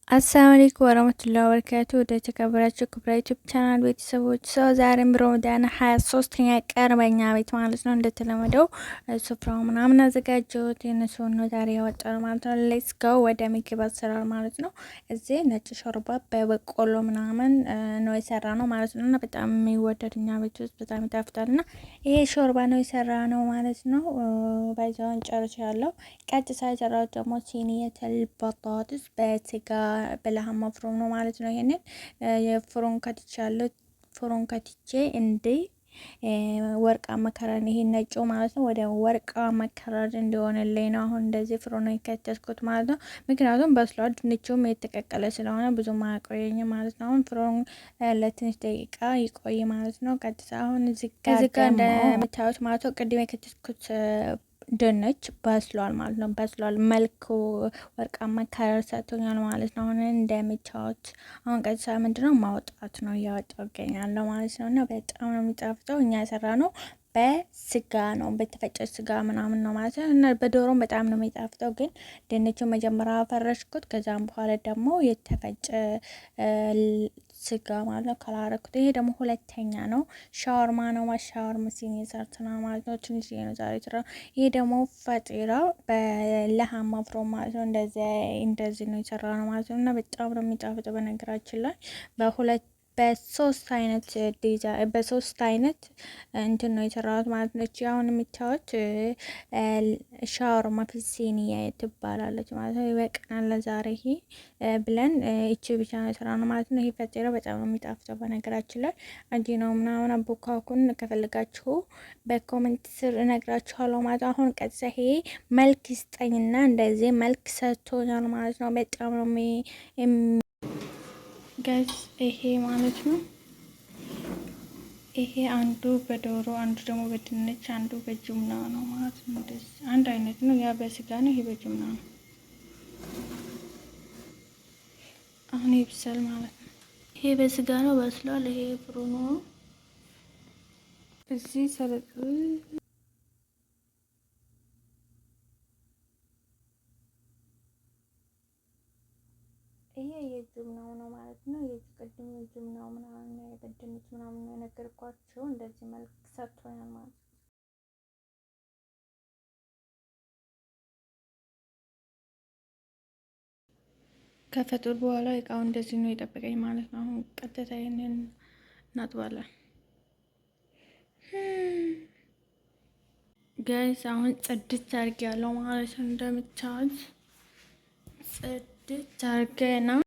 አሰላሙ አለይኩም ወራህመቱላሂ ወበረካቱ። ወደ ተከበራችሁ ክብራ ዩቲዩብ ቻናል ቤተሰቦች ዛሬም ረመዳን 23ኛ ቀን በኛ ቤት ማለት ነው። እንደተለመደው ስፍራው ምናምን አዘጋጀሁት የነሱን ነው ዛሬ ያወጣው ማለት ነው። ሌትስ ጎ ወደ ምግብ አሰራር ማለት ነው። እዚህ ነጭ ሾርባ በበቆሎ ምናምን ነው የሰራ ነው ማለት ነው። እና በጣም የሚወደድ እኛ ቤት ውስጥ በጣም ይጣፍጣልና ይሄ ሾርባ ነው የሰራ ነው ማለት ነው። ባይዛውን ጨርሻለሁ። ቀጥታ የሰራሁት ደግሞ ሲኒየተል በጣጥስ በስጋ በለሃማ ፍሮም ነው ማለት ነው። ይሄንን የፍሮን ከትቻለሁ። ፍሮን ከትቼ እንዴ ወርቃማ ከለር ይሄ ነጩ ማለት ነው ወደ ወርቃማ ከለር እንዲሆንልኝ ነው አሁን እንደዚህ ፍሮን የከተትኩት ማለት ነው። ምክንያቱም በስሏል ድንቹም የተቀቀለ ስለሆነ ብዙም አያቆየኝም ማለት ነው። አሁን ፍሮን ለትንሽ ደቂቃ ይቆይ ማለት ነው። ቀጥታ አሁን እዚህ ጋር እንደምታዩት ማለት ነው ቅድም የከተትኩት ድንች በስሏል ማለት ነው። በስሏል መልኩ ወርቃማ ከለር ሰጥቶኛል ማለት ነው። አሁን እንደምታዩት አሁን ቀጥታ ምንድነው ማውጣት ነው እያወጣው እገኛለሁ ማለት ነው። እና በጣም ነው የሚጣፍጠው። እኛ የሰራ ነው በስጋ ነው በተፈጨ ስጋ ምናምን ነው ማለት ነው። እና በዶሮም በጣም ነው የሚጣፍጠው። ግን ድንቹን መጀመሪያ ፈረሽኩት፣ ከዛም በኋላ ደግሞ የተፈጨ ስጋ ማለት ነው ካላረኩት። ይሄ ደግሞ ሁለተኛ ነው። ሻወርማ ነው ሻወርማ ሲኒ ሰርተና ማለት ነው። ትንሽ ነው ዛሬ ትራ። ይሄ ደግሞ ፈጢራ በለሃማ ፍሮም ማለት ነው። እንደዚህ ነው የሰራ ነው ማለት ነው። እና በጣም ነው የሚጣፍጠው። በነገራችን ላይ በሶስት አይነት ዲዛይን በሶስት አይነት እንትን ነው የሰራሁት ማለት ነው። እቺ አሁን የምታዩት ሻወርማ ፊሲኒያ ትባላለች ማለት ነው። ይበቃናል ለዛሬ ይሄ ብለን እቺ ብቻ ነው የሰራነው ማለት ነው። ይሄ ፈጢራ በጣም ነው የሚጣፍጠው። በነገራችን ላይ አንጂ ነው ምናምን አቦካኩን ከፈለጋችሁ በኮሜንት ስር እነግራችኋለሁ ማለት ነው። አሁን ቀጥታ ይሄ መልክ ይስጠኝና እንደዚህ መልክ ሰጥቶኛል ማለት ነው። በጣም ነው ጋይስ ይሄ ማለት ነው። ይሄ አንዱ በዶሮ አንዱ ደግሞ በድንች አንዱ በጅምላ ነው ማለት ነው። እንደዚህ አንድ አይነት ነው። ያ በስጋ ነው፣ ይሄ በጅምላ ነው። አሁን ይብሰል ማለት ነው። ይሄ በስጋ ነው በስሏል። ይሄ ፍሩኑ እዚህ ሰለጥ ይሄ የጅምናው ነው ማለት ነው። የቅድም የጅምናው ምናምን የቅድምት ምናምን የነገርኳቸው እንደዚህ መልክ ሰጥቶኛል ማለት ነው። ከፈጡር በኋላ እቃው እንደዚህ ነው የጠበቀኝ ማለት ነው። አሁን ቀጥታ ይሄንን እናጥባለን ጋይስ። አሁን ጽድት አድርጌ ያለው ማለት ነው። እንደምታዩት ጽድት አድርጌ ነው